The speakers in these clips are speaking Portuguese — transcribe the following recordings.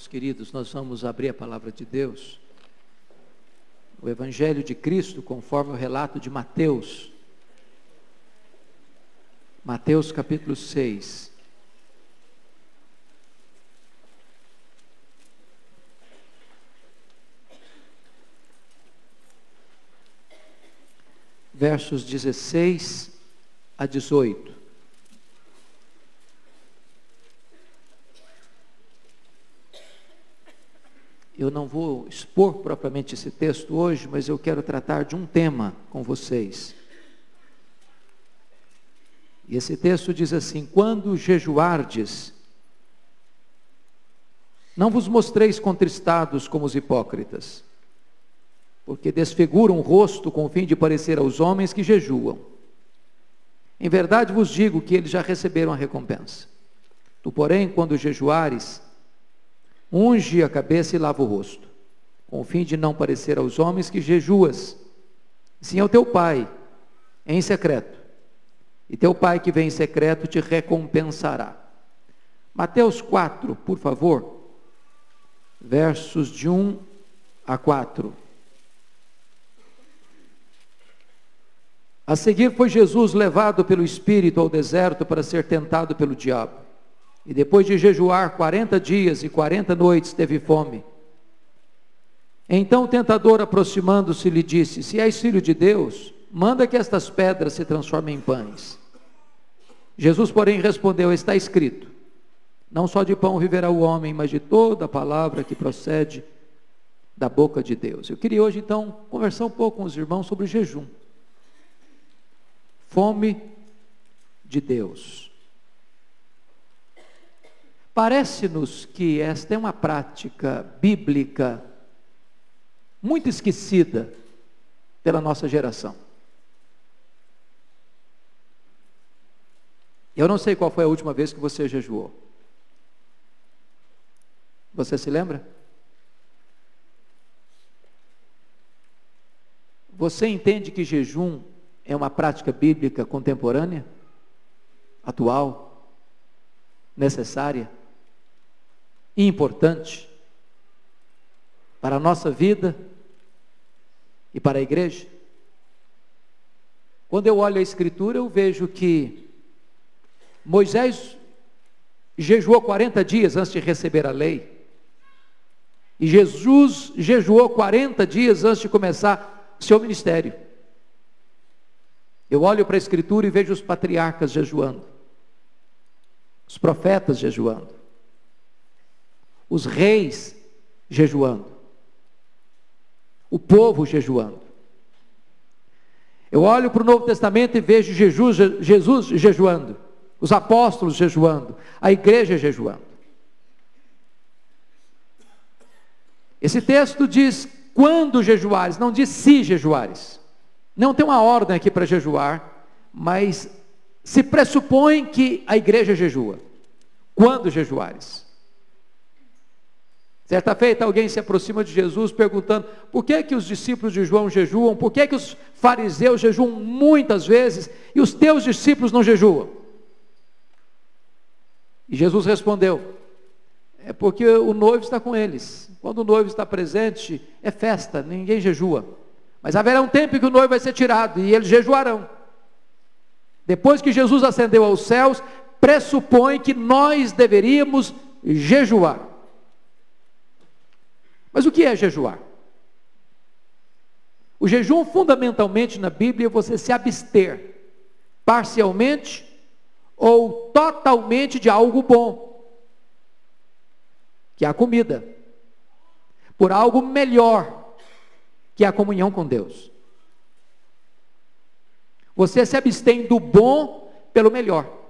Irmãos queridos, nós vamos abrir a palavra de Deus, o Evangelho de Cristo, conforme o relato de Mateus. Mateus capítulo 6. Versos 16 a 18. Eu não vou expor propriamente esse texto hoje, mas eu quero tratar de um tema com vocês. E esse texto diz assim: quando jejuardes, não vos mostreis contristados como os hipócritas, porque desfiguram o rosto com o fim de parecer aos homens que jejuam. Em verdade vos digo que eles já receberam a recompensa. Tu, porém, quando jejuares, unge a cabeça e lava o rosto, com o fim de não parecer aos homens que jejuas, sim ao teu Pai, em secreto. E teu Pai que vem em secreto te recompensará. Mateus 4, por favor, versos de 1 a 4. A seguir foi Jesus levado pelo Espírito ao deserto para ser tentado pelo diabo. E depois de jejuar 40 dias e 40 noites, teve fome. Então o tentador, aproximando-se, lhe disse: se és filho de Deus, manda que estas pedras se transformem em pães. Jesus, porém, respondeu: está escrito, não só de pão viverá o homem, mas de toda a palavra que procede da boca de Deus. Eu queria hoje, então, conversar um pouco com os irmãos sobre jejum. Fome de Deus. Parece-nos que esta é uma prática bíblica muito esquecida pela nossa geração. Eu não sei qual foi a última vez que você jejuou. Você se lembra? Você entende que jejum é uma prática bíblica contemporânea, atual, necessária e importante para a nossa vida e para a igreja? Quando eu olho a Escritura, eu vejo que Moisés jejuou 40 dias antes de receber a lei, e Jesus jejuou 40 dias antes de começar seu ministério. Eu olho para a Escritura e vejo os patriarcas jejuando, os profetas jejuando, os reis jejuando, o povo jejuando. Eu olho para o Novo Testamento e vejo Jesus jejuando, os apóstolos jejuando, a igreja jejuando. Esse texto diz quando jejuares, não diz se jejuares. Não tem uma ordem aqui para jejuar, mas se pressupõe que a igreja jejua. Quando jejuares? Certa feita alguém se aproxima de Jesus perguntando: por que que os discípulos de João jejuam? Por que que os fariseus jejuam muitas vezes e os teus discípulos não jejuam? E Jesus respondeu: é porque o noivo está com eles. Quando o noivo está presente, é festa, ninguém jejua. Mas haverá um tempo em que o noivo vai ser tirado e eles jejuarão. Depois que Jesus ascendeu aos céus, pressupõe que nós deveríamos jejuar. Mas o que é jejuar? O jejum, fundamentalmente na Bíblia, é você se abster, parcialmente ou totalmente, de algo bom, que é a comida, por algo melhor, que é a comunhão com Deus. Você se abstém do bom pelo melhor.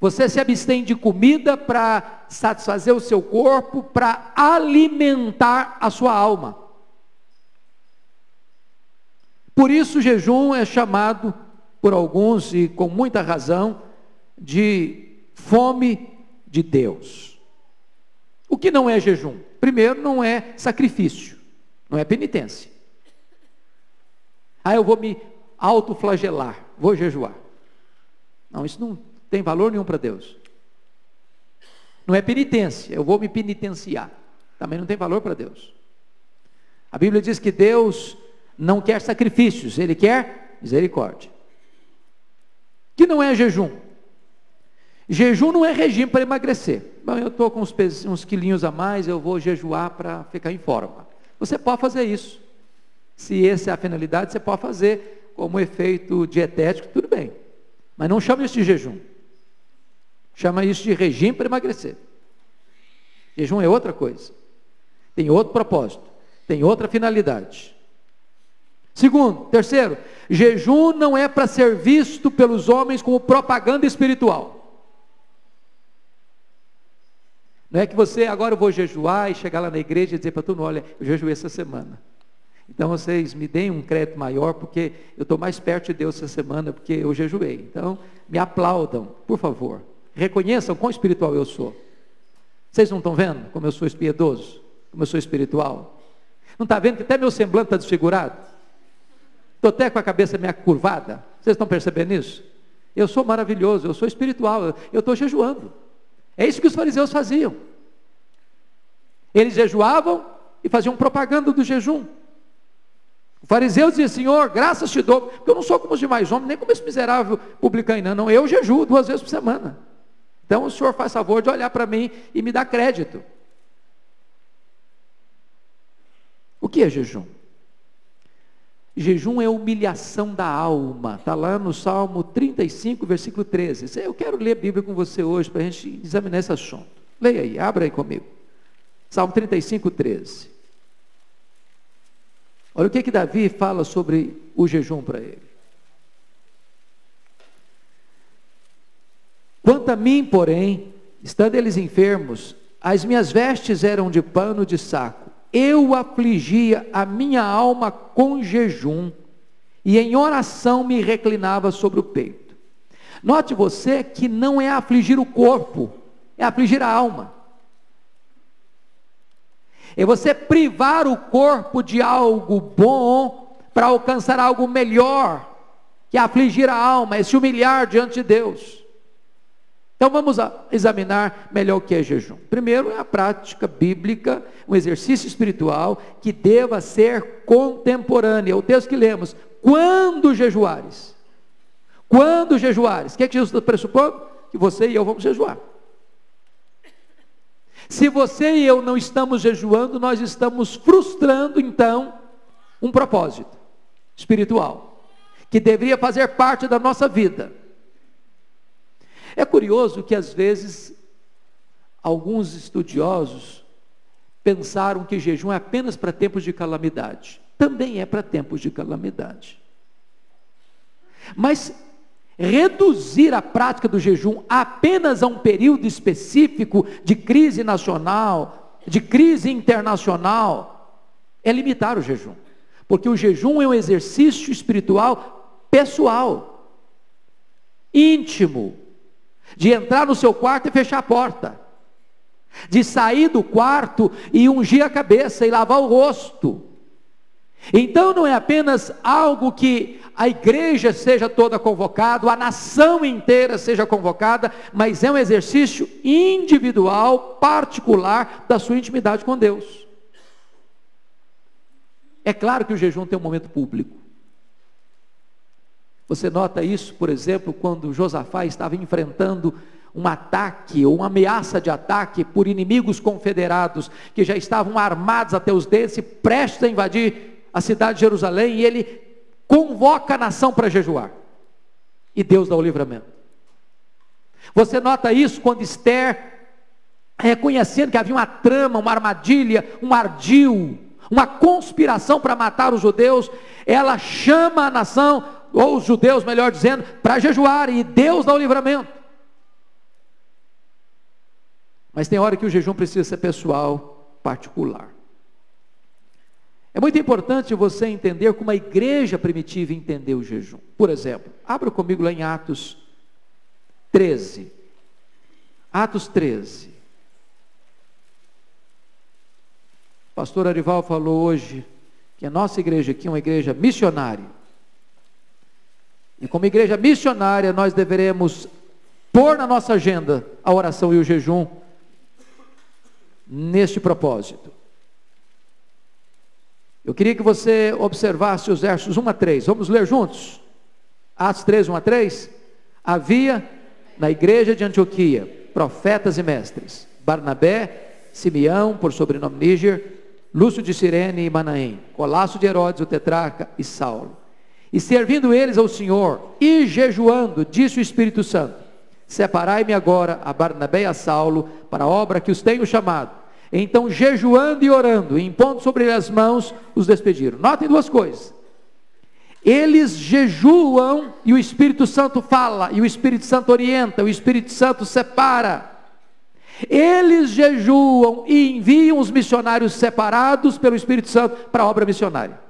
Você se abstém de comida para satisfazer o seu corpo, para alimentar a sua alma. Por isso o jejum é chamado por alguns, e com muita razão, de fome de Deus. O que não é jejum? Primeiro, não é sacrifício, não é penitência. Eu vou me autoflagelar, vou jejuar. Não, isso não tem valor nenhum para Deus. Não é penitência, eu vou me penitenciar. Também não tem valor para Deus. A Bíblia diz que Deus não quer sacrifícios, Ele quer misericórdia. Que não é jejum. Jejum não é regime para emagrecer. Bom, eu estou com uns quilinhos a mais, eu vou jejuar para ficar em forma. Você pode fazer isso. Se essa é a finalidade, você pode fazer como efeito dietético, tudo bem. Mas não chama isso de jejum. Chama isso de regime para emagrecer. Jejum é outra coisa. Tem outro propósito. Tem outra finalidade. Segundo, terceiro, jejum não é para ser visto pelos homens como propaganda espiritual. Não é que você, agora eu vou jejuar e chegar lá na igreja e dizer para todo mundo, olha, eu jejuei essa semana. Então vocês me deem um crédito maior, porque eu estou mais perto de Deus essa semana, porque eu jejuei. Então, me aplaudam, por favor. Reconheçam quão espiritual eu sou. Vocês não estão vendo como eu sou espiedoso? Como eu sou espiritual? Não está vendo que até meu semblante está desfigurado? Estou até com a cabeça meio curvada. Vocês estão percebendo isso? Eu sou maravilhoso, eu sou espiritual, eu estou jejuando. É isso que os fariseus faziam. Eles jejuavam e faziam propaganda do jejum. O fariseu dizia, Senhor, graças te dou, porque eu não sou como os demais homens, nem como esse miserável publicano, não, eu jejuo 2 vezes por semana. Então o Senhor faz favor de olhar para mim e me dar crédito. O que é jejum? Jejum é humilhação da alma, está lá no Salmo 35, versículo 13. Eu quero ler a Bíblia com você hoje, para a gente examinar esse assunto. Leia aí, abra aí comigo. Salmo 35, 13. Olha o que Davi fala sobre o jejum para ele. Quanto a mim, porém, estando eles enfermos, as minhas vestes eram de pano de saco. Eu afligia a minha alma com jejum, e em oração me reclinava sobre o peito. Note você que não é afligir o corpo, é afligir a alma. É você privar o corpo de algo bom, para alcançar algo melhor, que é afligir a alma, é se humilhar diante de Deus. Então vamos examinar melhor o que é jejum. Primeiro é a prática bíblica, um exercício espiritual que deva ser contemporâneo. É o texto que lemos, quando jejuares. Quando jejuares. O que é que Jesus está pressupondo? Que você e eu vamos jejuar. Se você e eu não estamos jejuando, nós estamos frustrando então um propósito espiritual, que deveria fazer parte da nossa vida. É curioso que às vezes alguns estudiosos pensaram que jejum é apenas para tempos de calamidade. Também é para tempos de calamidade. Mas reduzir a prática do jejum apenas a um período específico de crise nacional, de crise internacional, é limitar o jejum. Porque o jejum é um exercício espiritual pessoal, íntimo, de entrar no seu quarto e fechar a porta, de sair do quarto e ungir a cabeça e lavar o rosto. Então não é apenas algo que a igreja seja toda convocada, a nação inteira seja convocada, mas é um exercício individual, particular, da sua intimidade com Deus. É claro que o jejum tem um momento público. Você nota isso, por exemplo, quando Josafá estava enfrentando um ataque, ou uma ameaça de ataque por inimigos confederados, que já estavam armados até os dentes, prestes a invadir a cidade de Jerusalém, e ele convoca a nação para jejuar, e Deus dá o livramento. Você nota isso quando Esther, reconhecendo que havia uma trama, uma armadilha, um ardil, uma conspiração para matar os judeus, ela chama a nação, ou os judeus, melhor dizendo, para jejuar, e Deus dá o livramento. Mas tem hora que o jejum precisa ser pessoal, particular. É muito importante você entender como a igreja primitiva entendeu o jejum. Por exemplo, abra comigo lá em Atos 13. Atos 13. O pastor Arival falou hoje que a nossa igreja aqui é uma igreja missionária. E como igreja missionária, nós deveremos pôr na nossa agenda a oração e o jejum neste propósito. Eu queria que você observasse os versos 1 a 3. Vamos ler juntos? Atos 3, 1 a 3. Havia na igreja de Antioquia profetas e mestres: Barnabé, Simeão, por sobrenome Níger, Lúcio de Cirene e Manaém, Colasso de Herodes, o tetrarca, e Saulo. E servindo eles ao Senhor e jejuando, disse o Espírito Santo: separai-me agora a Barnabé e a Saulo para a obra que os tenho chamado. Então, jejuando e orando, e impondo sobre eles as mãos, os despediram. Notem duas coisas: eles jejuam e o Espírito Santo fala, e o Espírito Santo orienta, o Espírito Santo separa. Eles jejuam e enviam os missionários separados pelo Espírito Santo para a obra missionária.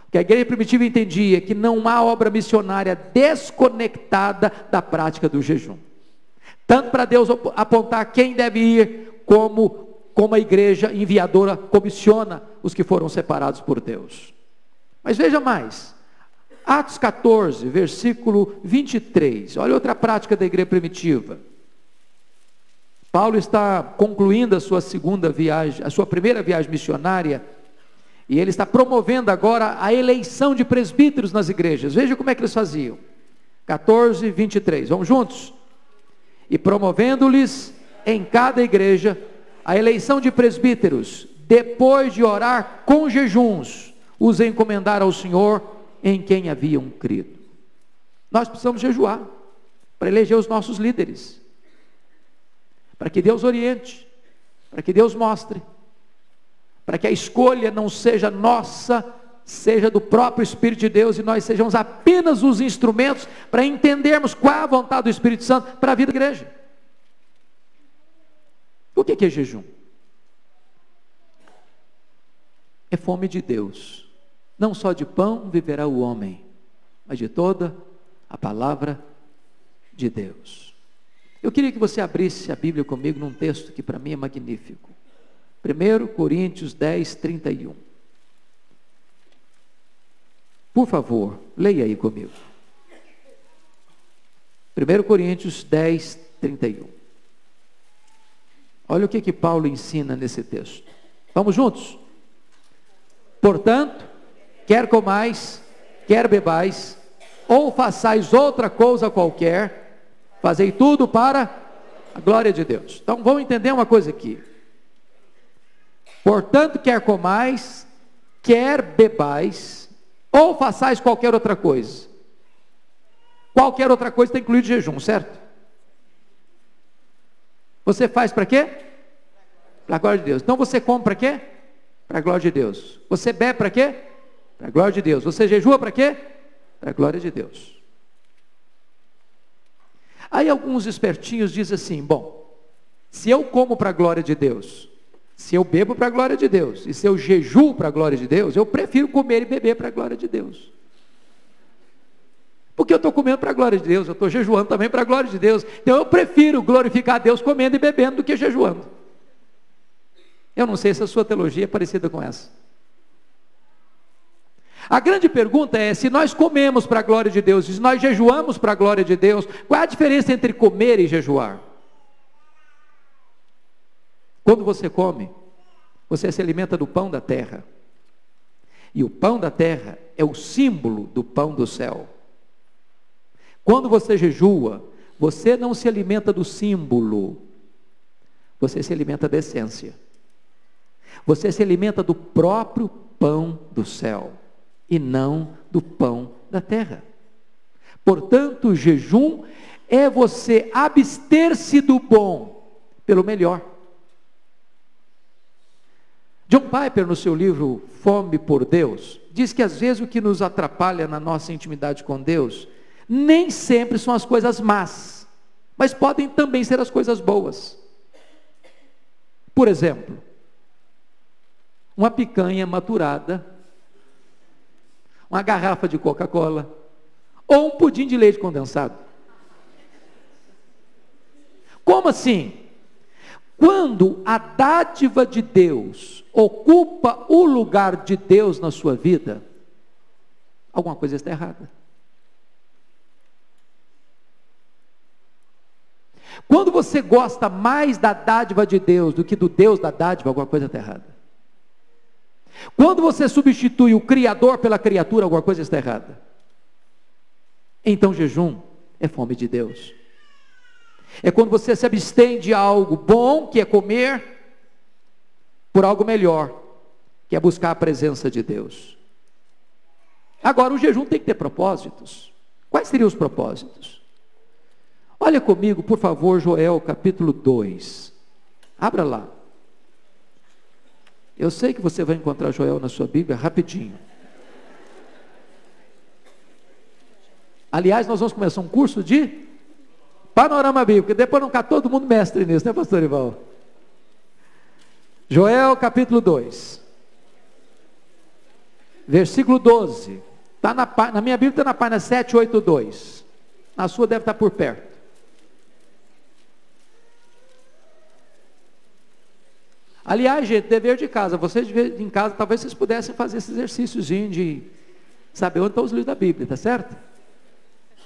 O que a igreja primitiva entendia é que não há obra missionária desconectada da prática do jejum. Tanto para Deus apontar quem deve ir, como a igreja enviadora comissiona os que foram separados por Deus. Mas veja mais, Atos 14, versículo 23, olha outra prática da igreja primitiva. Paulo está concluindo a sua segunda viagem, a sua primeira viagem missionária, e ele está promovendo agora a eleição de presbíteros nas igrejas. Veja como é que eles faziam. 14, 23, vamos juntos? E promovendo-lhes em cada igreja a eleição de presbíteros, depois de orar com jejuns, os encomendar ao Senhor em quem haviam crido. Nós precisamos jejuar para eleger os nossos líderes, para que Deus oriente, para que Deus mostre, para que a escolha não seja nossa, seja do próprio Espírito de Deus, e nós sejamos apenas os instrumentos para entendermos qual é a vontade do Espírito Santo para a vida da igreja. O que é jejum? É fome de Deus. Não só de pão viverá o homem, mas de toda a palavra de Deus. Eu queria que você abrisse a Bíblia comigo num texto que para mim é magnífico. 1 Coríntios 10, 31. Por favor, leia aí comigo. 1 Coríntios 10, 31. Olha o que Paulo ensina nesse texto. Vamos juntos? Portanto, quer comais, quer bebais, ou façais outra coisa qualquer, fazei tudo para a glória de Deus. Então vamos entender uma coisa aqui. Portanto, quer comais, quer bebais, ou façais qualquer outra coisa. Qualquer outra coisa está incluído jejum, certo? Você faz para quê? Para a glória de Deus. Então você come para quê? Para a glória de Deus. Você bebe para quê? Para a glória de Deus. Você jejua para quê? Para a glória de Deus. Aí alguns espertinhos dizem assim: bom, se eu como para a glória de Deus, se eu bebo para a glória de Deus, e se eu jejuo para a glória de Deus, eu prefiro comer e beber para a glória de Deus. Porque eu estou comendo para a glória de Deus, eu estou jejuando também para a glória de Deus. Então eu prefiro glorificar a Deus comendo e bebendo do que jejuando. Eu não sei se a sua teologia é parecida com essa. A grande pergunta é: se nós comemos para a glória de Deus, se nós jejuamos para a glória de Deus, qual é a diferença entre comer e jejuar? Quando você come, você se alimenta do pão da terra. E o pão da terra é o símbolo do pão do céu. Quando você jejua, você não se alimenta do símbolo, você se alimenta da essência. Você se alimenta do próprio pão do céu, e não do pão da terra. Portanto, o jejum é você abster-se do bom pelo melhor. John Piper, no seu livro Fome por Deus, diz que às vezes o que nos atrapalha na nossa intimidade com Deus nem sempre são as coisas más, mas podem também ser as coisas boas. Por exemplo, uma picanha maturada, uma garrafa de Coca-Cola, ou um pudim de leite condensado. Como assim? Quando a dádiva de Deus ocupa o lugar de Deus na sua vida, alguma coisa está errada. Quando você gosta mais da dádiva de Deus do que do Deus da dádiva, alguma coisa está errada. Quando você substitui o Criador pela criatura, alguma coisa está errada. Então jejum é fome de Deus. É quando você se abstém de algo bom, que é comer, por algo melhor, que é buscar a presença de Deus. Agora, o jejum tem que ter propósitos. Quais seriam os propósitos? Olha comigo, por favor, Joel capítulo 2. Abra lá. Eu sei que você vai encontrar Joel na sua Bíblia rapidinho. Aliás, nós vamos começar um curso de panorama bíblico, depois não ficar todo mundo mestre nisso, né, pastor Ival? Joel capítulo 2. Versículo 12. Tá na minha Bíblia está na página 782. Na sua deve estar por perto. Aliás, gente, dever de casa. Vocês em casa, talvez vocês pudessem fazer esse exercíciozinho de saber onde estão os livros da Bíblia, tá certo?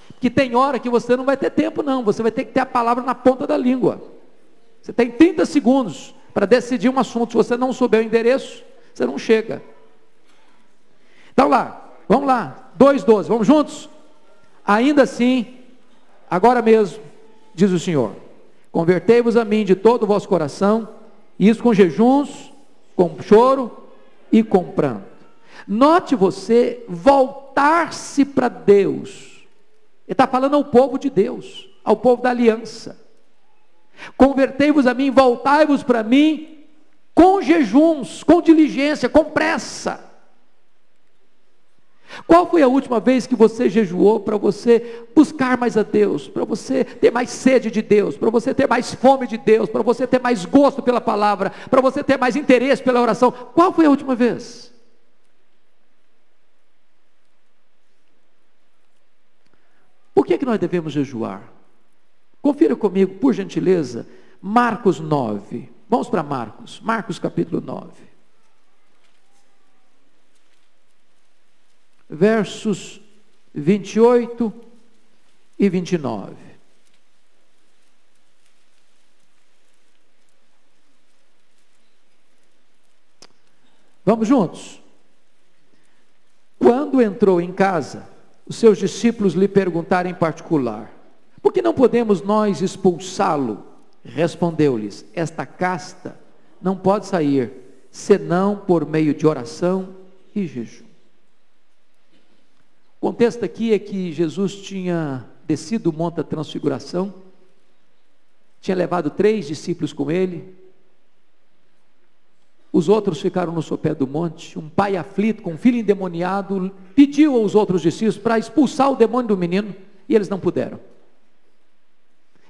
Porque tem hora que você não vai ter tempo não. Você vai ter que ter a palavra na ponta da língua. Você tem 30 segundos para decidir um assunto. Se você não souber o endereço, você não chega. Então vamos lá, 2:12, vamos juntos? Ainda assim, agora mesmo, diz o Senhor, convertei-vos a mim de todo o vosso coração, isso com jejuns, com choro e com pranto. Note você voltar-se para Deus. Ele está falando ao povo de Deus, ao povo da aliança. Convertei-vos a mim, voltai-vos para mim, com jejuns, com diligência, com pressa. Qual foi a última vez que você jejuou para você buscar mais a Deus, para você ter mais sede de Deus, para você ter mais fome de Deus, para você ter mais gosto pela palavra, para você ter mais interesse pela oração? Qual foi a última vez? Por que nós devemos jejuar? Confira comigo, por gentileza, Marcos 9. Vamos para Marcos capítulo 9. Versos 28 e 29. Vamos juntos? Quando entrou em casa, os seus discípulos lhe perguntaram em particular: por que não podemos nós expulsá-lo? Respondeu-lhes: esta casta não pode sair, senão por meio de oração e jejum. O contexto aqui é que Jesus tinha descido o Monte da Transfiguração, tinha levado 3 discípulos com ele, os outros ficaram no sopé do monte. Um pai aflito, com um filho endemoniado, pediu aos outros discípulos para expulsar o demônio do menino, e eles não puderam.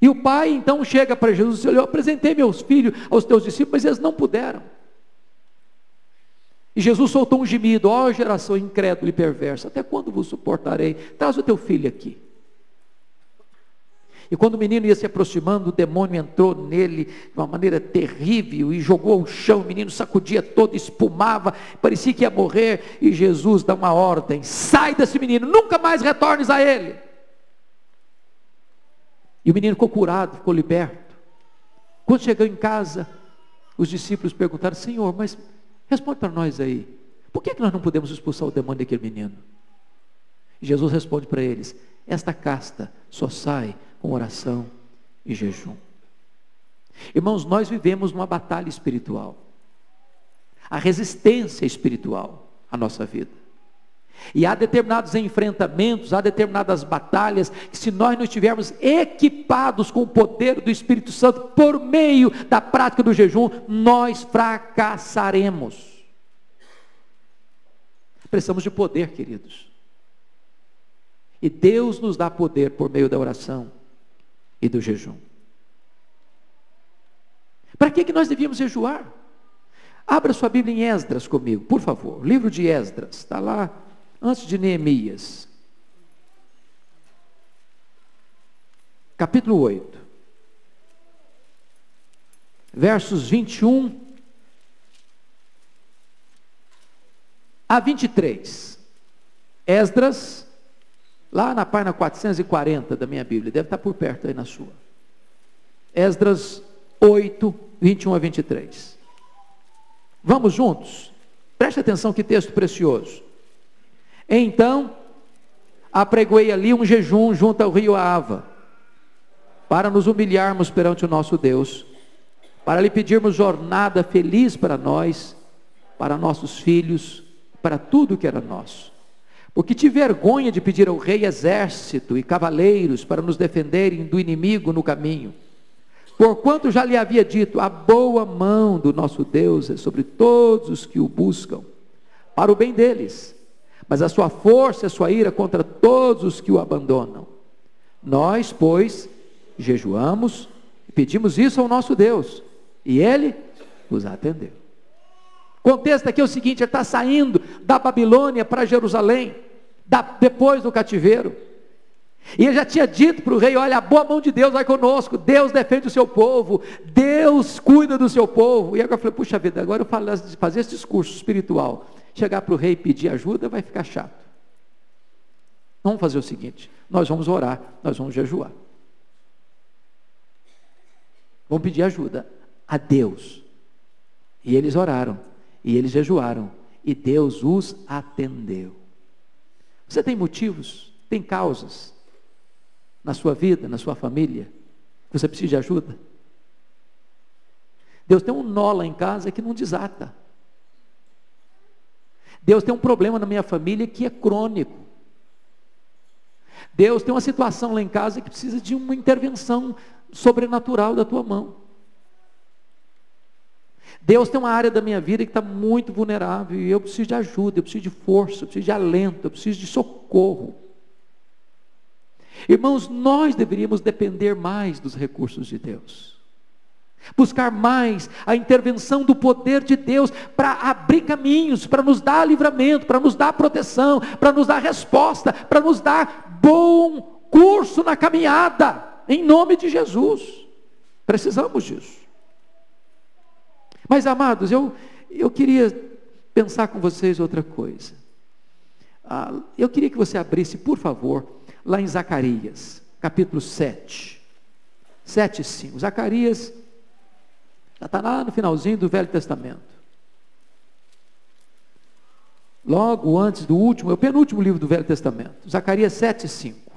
E o pai então chega para Jesus e diz: eu apresentei meus filhos aos teus discípulos, mas eles não puderam. E Jesus soltou um gemido: ó geração incrédula e perversa, até quando vos suportarei? Traz o teu filho aqui. E quando o menino ia se aproximando, o demônio entrou nele de uma maneira terrível e jogou ao chão. O menino sacudia todo, espumava, parecia que ia morrer. E Jesus dá uma ordem: sai desse menino, nunca mais retornes a ele. E o menino ficou curado, ficou liberto. Quando chegou em casa, os discípulos perguntaram: Senhor, mas responde para nós aí, por que nós não podemos expulsar o demônio daquele menino? E Jesus responde para eles: esta casta só sai com oração e jejum. Irmãos, nós vivemos uma batalha espiritual, a resistência espiritual à nossa vida. E há determinados enfrentamentos, há determinadas batalhas, que se nós não estivermos equipados com o poder do Espírito Santo, por meio da prática do jejum, nós fracassaremos. Precisamos de poder, queridos. E Deus nos dá poder por meio da oração e do jejum. Para que nós devíamos jejuar? Abra sua Bíblia em Esdras comigo, por favor. Livro de Esdras, está lá antes de Neemias. Capítulo 8. Versos 21 a 23. Esdras, lá na página 440 da minha Bíblia, deve estar por perto aí na sua. Esdras 8, 21 a 23. Vamos juntos? Preste atenção, que texto precioso. Então, apregoei ali um jejum junto ao rio Ava, para nos humilharmos perante o nosso Deus, para lhe pedirmos jornada feliz para nós, para nossos filhos, para tudo que era nosso. Porque tive vergonha de pedir ao rei exército e cavaleiros para nos defenderem do inimigo no caminho. Porquanto já lhe havia dito, a boa mão do nosso Deus é sobre todos os que o buscam, para o bem deles, mas a sua força e a sua ira contra todos os que o abandonam. Nós, pois, jejuamos e pedimos isso ao nosso Deus, e ele nos atendeu. O contexto aqui é o seguinte: ele está saindo da Babilônia para Jerusalém, depois do cativeiro, e ele já tinha dito para o rei: olha, a boa mão de Deus vai conosco, Deus defende o seu povo, Deus cuida do seu povo. E agora eu falei: puxa vida, agora eu fazer esse discurso espiritual, chegar para o rei e pedir ajuda, vai ficar chato. Vamos fazer o seguinte: nós vamos orar, nós vamos jejuar, vamos pedir ajuda a Deus. E eles oraram, e eles jejuaram, e Deus os atendeu. Você tem motivos, tem causas na sua vida, na sua família, você precisa de ajuda? Deus tem um nó lá em casa que não desata. Deus tem um problema na minha família que é crônico. Deus tem uma situação lá em casa que precisa de uma intervenção sobrenatural da tua mão. Deus tem uma área da minha vida que está muito vulnerável, e eu preciso de ajuda, eu preciso de força, eu preciso de alento, eu preciso de socorro. Irmãos, nós deveríamos depender mais dos recursos de Deus, buscar mais a intervenção do poder de Deus, para abrir caminhos, para nos dar livramento, para nos dar proteção, para nos dar resposta, para nos dar bom curso na caminhada, em nome de Jesus. Precisamos disso. Mas, amados, eu queria pensar com vocês outra coisa. Eu queria que você abrisse, por favor, lá em Zacarias, capítulo 7, 7 e 5. Zacarias, já está lá no finalzinho do Velho Testamento. Logo antes do último, é o penúltimo livro do Velho Testamento. Zacarias 7 e 5.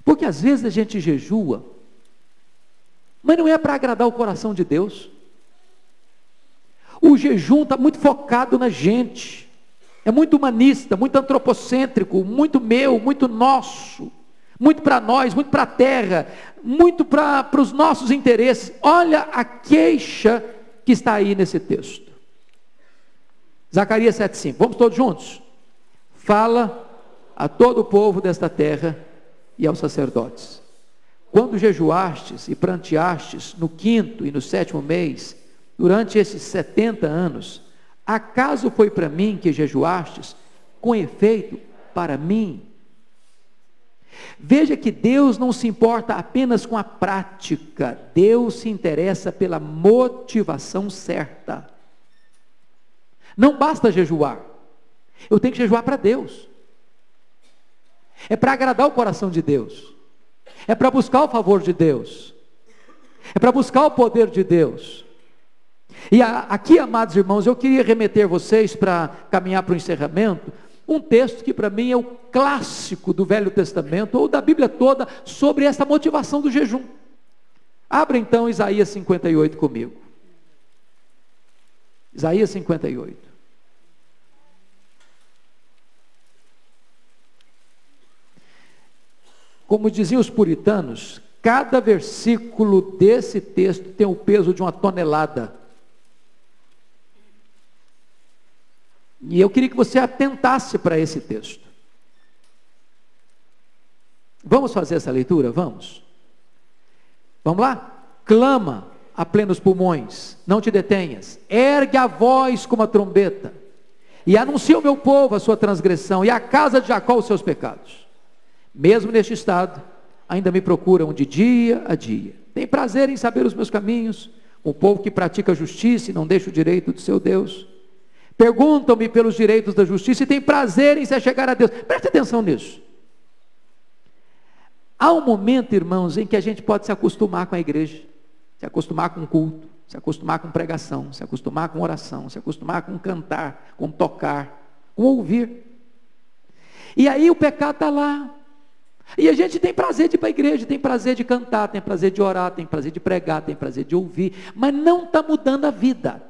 Porque às vezes a gente jejua, mas não é para agradar o coração de Deus. O jejum está muito focado na gente, é muito humanista, muito antropocêntrico, muito meu, muito nosso, muito para nós, muito para a terra, muito para os nossos interesses. Olha a queixa que está aí nesse texto. Zacarias 7,5, vamos todos juntos? Fala a todo o povo desta terra e aos sacerdotes: quando jejuastes e pranteastes no 5º e no 7º mês, durante esses 70 anos, acaso foi para mim que jejuastes, com efeito para mim? Veja que Deus não se importa apenas com a prática, Deus se interessa pela motivação certa. Não basta jejuar, eu tenho que jejuar para Deus, é para agradar o coração de Deus, é para buscar o favor de Deus, é para buscar o poder de Deus. E aqui, amados irmãos, eu queria remeter vocês, para caminhar para o encerramento, um texto que para mim é o clássico do Velho Testamento, ou da Bíblia toda, sobre essa motivação do jejum. Abra então Isaías 58 comigo. Isaías 58. Como diziam os puritanos, cada versículo desse texto tem o peso de uma tonelada. E eu queria que você atentasse para esse texto. Vamos fazer essa leitura? Vamos? Vamos lá? Clama a plenos pulmões, não te detenhas, ergue a voz como a trombeta, e anuncia ao meu povo a sua transgressão, e à casa de Jacó os seus pecados. Mesmo neste estado, ainda me procuram de dia a dia. Tem prazer em saber os meus caminhos, o povo que pratica a justiça e não deixa o direito do seu Deus. Perguntam-me pelos direitos da justiça e tem prazer em se achegar a Deus. Preste atenção nisso. Há um momento, irmãos, em que a gente pode se acostumar com a igreja, se acostumar com o culto, se acostumar com pregação, se acostumar com oração, se acostumar com cantar, com tocar, com ouvir. E aí o pecado está lá. E a gente tem prazer de ir para a igreja, tem prazer de cantar, tem prazer de orar, tem prazer de pregar, tem prazer de ouvir, mas não está mudando a vida.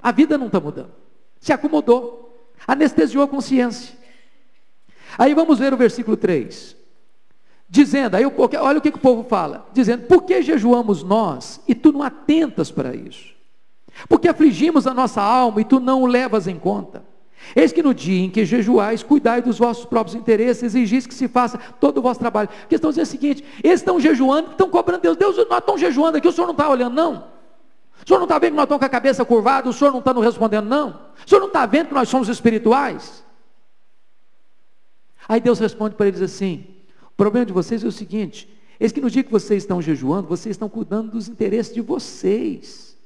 A vida não está mudando. Se acomodou, anestesiou a consciência. Aí vamos ver o versículo 3. Dizendo, aí olha o que o povo fala, dizendo, por que jejuamos nós e tu não atentas para isso? Porque afligimos a nossa alma e tu não o levas em conta? Eis que no dia em que jejuais, cuidai dos vossos próprios interesses, exigis que se faça todo o vosso trabalho. A questão é o seguinte, eles estão jejuando, estão cobrando Deus, Deus, nós estamos jejuando aqui, o senhor não está olhando não? O senhor não está vendo que nós estamos com a cabeça curvada, o senhor não está nos respondendo não? O senhor não está vendo que nós somos espirituais? Aí Deus responde para eles assim, o problema de vocês é o seguinte, eis que no dia que vocês estão jejuando, vocês estão cuidando dos interesses de vocês.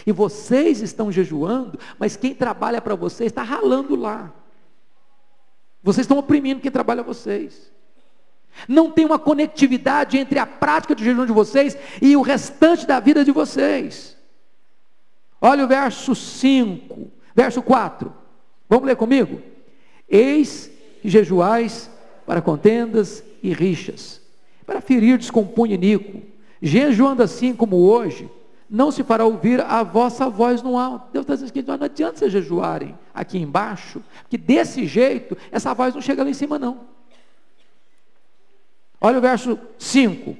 E vocês estão jejuando, mas quem trabalha para vocês está ralando lá. Vocês estão oprimindo quem trabalha para vocês. Não tem uma conectividade entre a prática do jejum de vocês e o restante da vida de vocês. Olha o verso 5, verso 4. Vamos ler comigo? Eis que jejuais para contendas e rixas, para ferirdes com punho iníquo, jejuando assim como hoje, não se fará ouvir a vossa voz no alto. Deus está dizendo que não adianta vocês jejuarem aqui embaixo, que desse jeito, essa voz não chega lá em cima não. Olha o verso 5.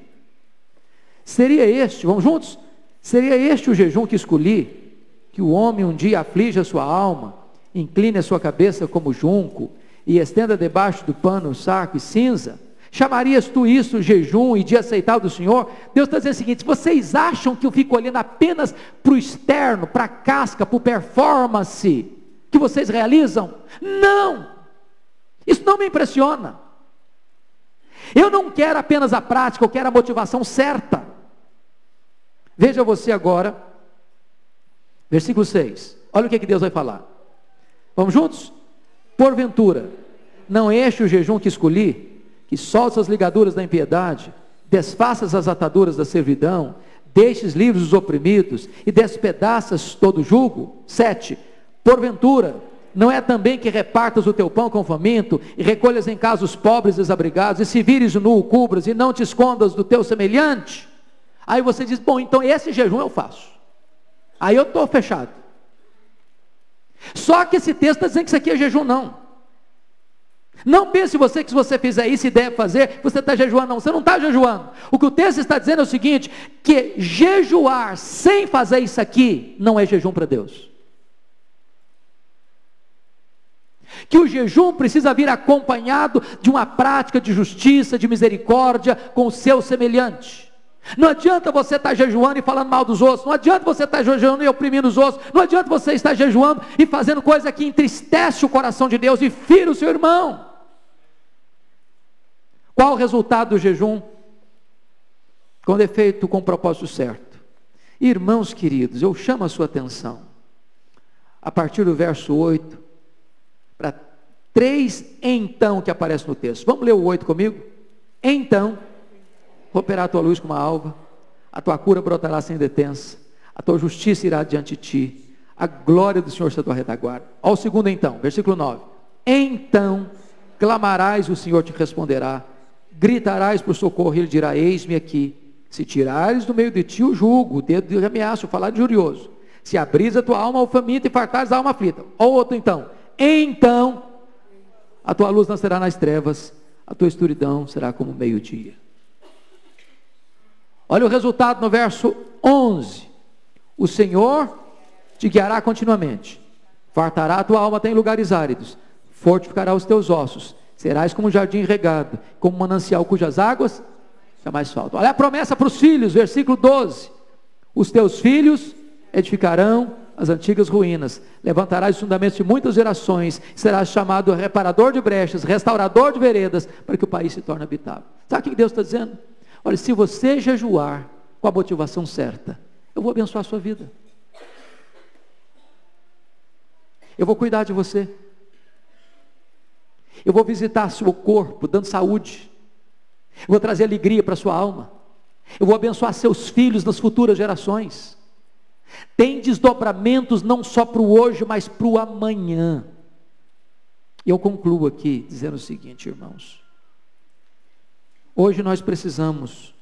Seria este, vamos juntos? Seria este o jejum que escolhi, que o homem um dia aflige a sua alma, incline a sua cabeça como junco, e estenda debaixo do pano saco e cinza? Chamarias tu isso jejum e dia aceitável do Senhor? Deus está dizendo o seguinte, vocês acham que eu fico olhando apenas para o externo, para a casca, para o performance que vocês realizam? Não! Isso não me impressiona. Eu não quero apenas a prática, eu quero a motivação certa. Veja você agora, versículo 6, olha o que Deus vai falar. Vamos juntos? Porventura, não é este o jejum que escolhi, que solta as ligaduras da impiedade, desfaças as ataduras da servidão, deixes livres os oprimidos, e despedaças todo o jugo? 7, porventura, não é também que repartas o teu pão com o faminto, e recolhas em casa os pobres desabrigados, e se vires nu o cubras, e não te escondas do teu semelhante? Aí você diz, bom, então esse jejum eu faço, aí eu estou fechado. Só que esse texto está dizendo que isso aqui é jejum não. Não pense você que se você fizer isso e deve fazer, você está jejuando. Não, você não está jejuando. O que o texto está dizendo é o seguinte, que jejuar sem fazer isso aqui, não é jejum para Deus. Que o jejum precisa vir acompanhado de uma prática de justiça, de misericórdia com o seu semelhante. Não adianta você estar jejuando e falando mal dos outros, não adianta você estar jejuando e oprimindo os outros, não adianta você estar jejuando e fazendo coisa que entristece o coração de Deus e fira o seu irmão. Qual o resultado do jejum? Quando é feito com o propósito certo. Irmãos queridos, eu chamo a sua atenção, a partir do verso 8, para 3 então que aparece no texto. Vamos ler o 8 comigo? Então, romperá a tua luz como a alva, a tua cura brotará sem detença, a tua justiça irá diante de ti, a glória do Senhor será a tua retaguarda. Olha o segundo então, versículo 9. Então clamarás e o Senhor te responderá, gritarás por socorro e ele dirá, eis-me aqui. Se tirares do meio de ti o jugo, o dedo de ameaça, o falar de injurioso, se abris a tua alma ao faminto e fartares a alma aflita. Olha o outro então. Então a tua luz nascerá nas trevas, a tua escuridão será como meio-dia. Olha o resultado no verso 11. O Senhor te guiará continuamente, fartará a tua alma até em lugares áridos, fortificará os teus ossos, serás como um jardim regado, como um manancial cujas águas jamais faltam. Olha a promessa para os filhos, versículo 12. Os teus filhos edificarão as antigas ruínas, levantarás os fundamentos de muitas gerações, serás chamado reparador de brechas, restaurador de veredas, para que o país se torne habitável. Sabe o que Deus está dizendo? Olha, se você jejuar com a motivação certa, eu vou abençoar a sua vida. Eu vou cuidar de você. Eu vou visitar seu corpo, dando saúde. Eu vou trazer alegria para a sua alma. Eu vou abençoar seus filhos nas futuras gerações. Tem desdobramentos não só para o hoje, mas para o amanhã. E eu concluo aqui dizendo o seguinte, irmãos. Hoje nós precisamos,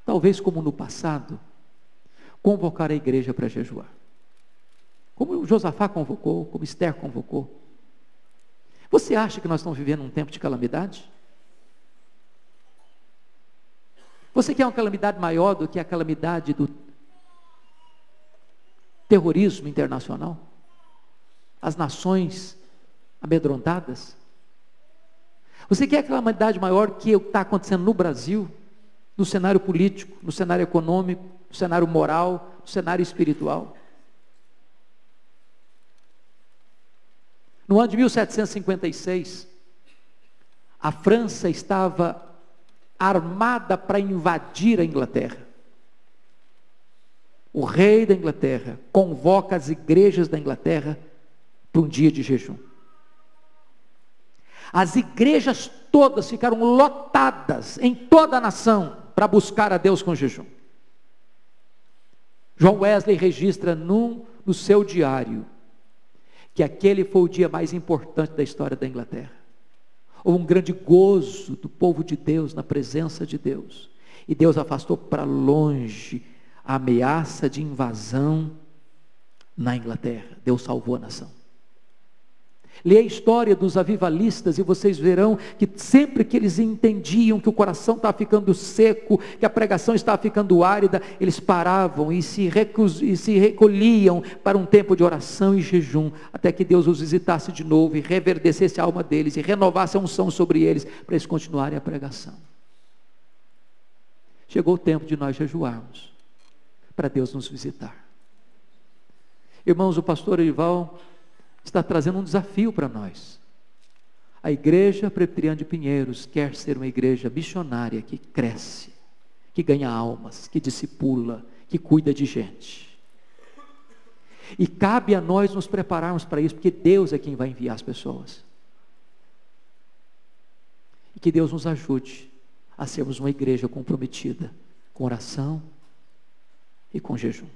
talvez como no passado, convocar a igreja para jejuar. Como Josafá convocou, como Esther convocou. Você acha que nós estamos vivendo um tempo de calamidade? Você quer uma calamidade maior do que a calamidade do terrorismo internacional? As nações amedrontadas? Você quer a calamidade maior que o que está acontecendo no Brasil, no cenário político, no cenário econômico, no cenário moral, no cenário espiritual? No ano de 1756, a França estava armada para invadir a Inglaterra. O rei da Inglaterra convoca as igrejas da Inglaterra para um dia de jejum. As igrejas todas ficaram lotadas em toda a nação para buscar a Deus com jejum. John Wesley registra no seu diário que aquele foi o dia mais importante da história da Inglaterra. Houve um grande gozo do povo de Deus na presença de Deus. E Deus afastou para longe a ameaça de invasão na Inglaterra. Deus salvou a nação. Leia a história dos avivalistas e vocês verão que sempre que eles entendiam que o coração estava ficando seco, que a pregação estava ficando árida, eles paravam e se recolhiam para um tempo de oração e jejum, até que Deus os visitasse de novo e reverdecesse a alma deles e renovasse a unção sobre eles, para eles continuarem a pregação. Chegou o tempo de nós jejuarmos, para Deus nos visitar. Irmãos, o pastor Erival está trazendo um desafio para nós. A igreja presbiteriana de Pinheiros quer ser uma igreja missionária que cresce, que ganha almas, que discipula, que cuida de gente. E cabe a nós nos prepararmos para isso, porque Deus é quem vai enviar as pessoas. E que Deus nos ajude a sermos uma igreja comprometida com oração e com jejum.